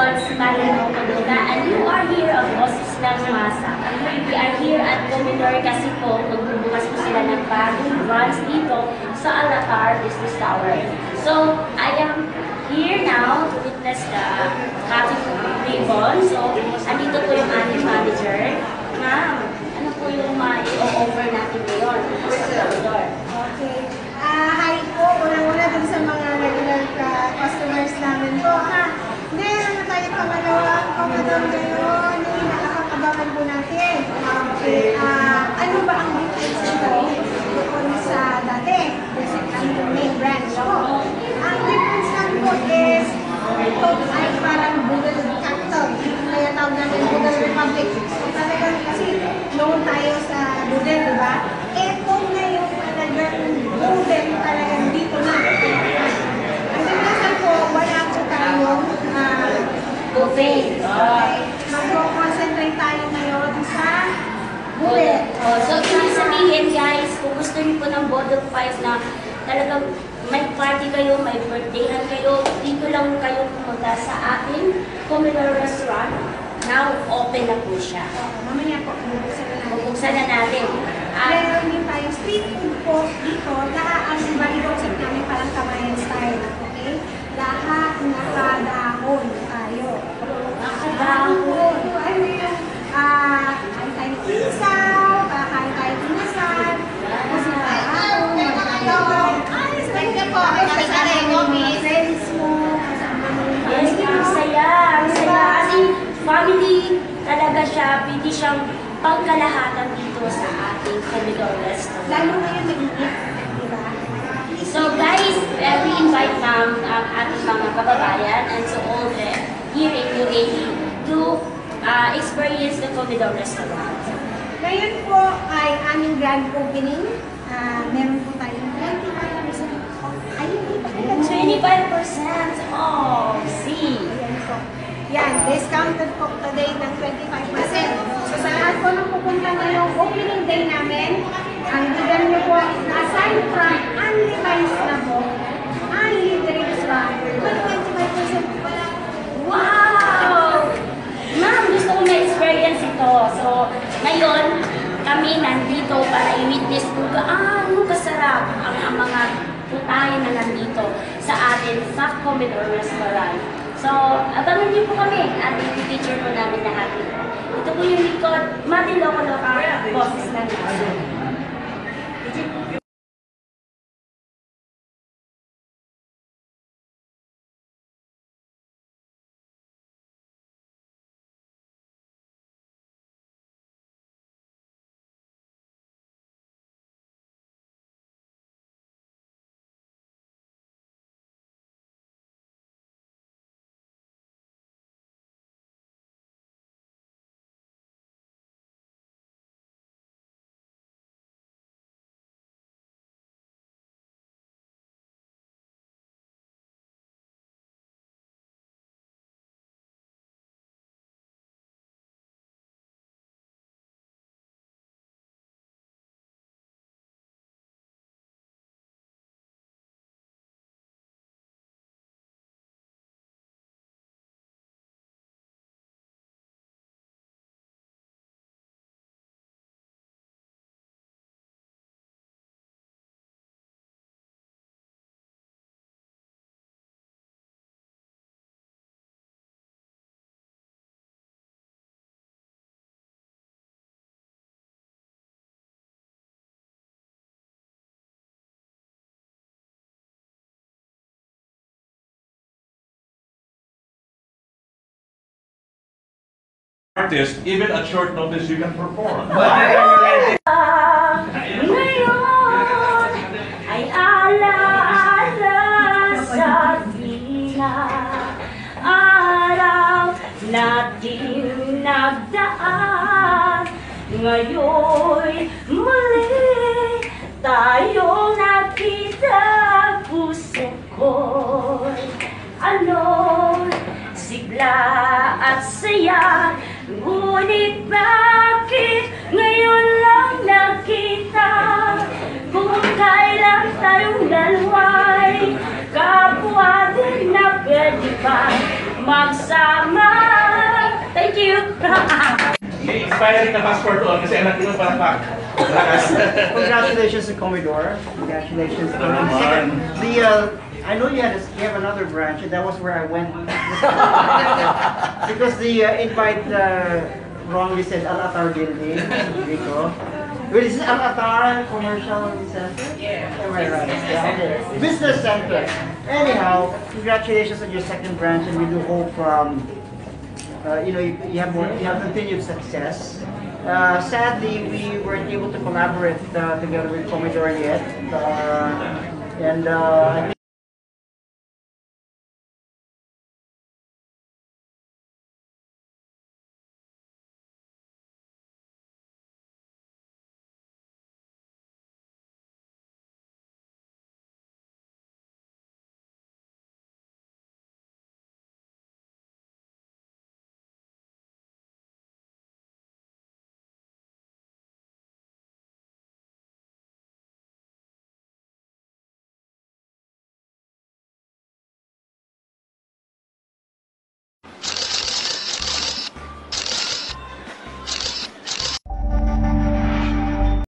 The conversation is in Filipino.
calls Marino Codona, and you are here at Boses ng Masa. We are here at Commodore kasi po, magbubukas po sila ng bagong branch dito sa Alatar Business Tower. So, I am here now to witness the cutting ribbon. So, andito po yung ating manager. Ma'am, ano po yung i-offer natin ngayon sa Commodore? Okay. Hi po, unang-una dun sa mga regular customers namin po. Meron na tayo pangalawang Commodore ngayon. Nakakabangan po natin. Okay. Ano ba ang difference nito doon sa dati? Ang main branch po. Ang difference lang po is ito ay parang Google Capital. Kaya tawag natin Google Republic. So talagang kasi known tayo sa Google, di ba? Ito na yung talagang Google talagang dito na. Ang difference po, wala po tayong Buffet. mag-concentrate tayo ngayon sa buffet. So, ibig sabihin guys, kung gusto niyo po ng Bodog 5 na talagang may party kayo, may birthdayhan kayo, dito lang kayo pumunta sa ating Commodore Restaurant. Now, open na po siya. Mamaya po, Bubuksan na natin. meron din tayo street food po dito. Lahat ang bali concept namin parang Kamayan style. Okay? Lahat nakadahon tayo. Nakadahon. Ano yung kain tayo isaw, kakain tayo inasal, kasi tayo, magkakaroon. Sige po, kasama mo mga friends mo, kasama mo yung Yes, ang saya. Ang saya. Kasi family talaga siya. Pwede siyang pagkalahatan dito sa ating Commodore Restaurant. lalo ngayon nag-init, di ba? So guys, we invite ang ating mga kababayan and so all here in UAE to experience the Commodore Restaurant. Ngayon po ay aming grand opening. Meron po tayong 25% off. Ayun, dito kayo. 25% off! See! Ayan po. Yan, discounted po today ng 25%. So sa lahat po ng pupunta ngayong opening day namin, ang bigyan niyo po, aside from only times na po, only drinks pa, 25% wala. Wow! Ma'am, gusto ko ma-experience ito. So, ngayon, kami nandito para i-witness kung gaano kasarap ang mga putahe na nandito sa atin sa Commodore Restaurant. So, abangan niyo po kami at i-feature po namin lahat ito. Ito po yung likod, Mati Loco-Loca Boses ng Masa. Artist, even at short notice, you can perform. Ngayon ay alaala sa gina, araw natin nagdaan. Ngayon muli tayo nakita, puso ko'y alon, sigla at saya. Ngunit bakit ngayon lang nakita? Kung kailan tayong dalawa'y kapwa din na pwede pa magsama. Thank you! May inspiring na passport doon kasi anak nyo parang pak. Congratulations to Commodore. Congratulations. Naman. I know you have another branch, and that was where I went. Because the invite wrongly said Al-Atar building, Rico. Wait, is it Al-Atar Commercial Center? Yeah. Am I right? Yeah, okay. Business Center. Anyhow, congratulations on your second branch, and we do hope you have continued success. Sadly, we weren't able to collaborate together with Commodore yet, and I think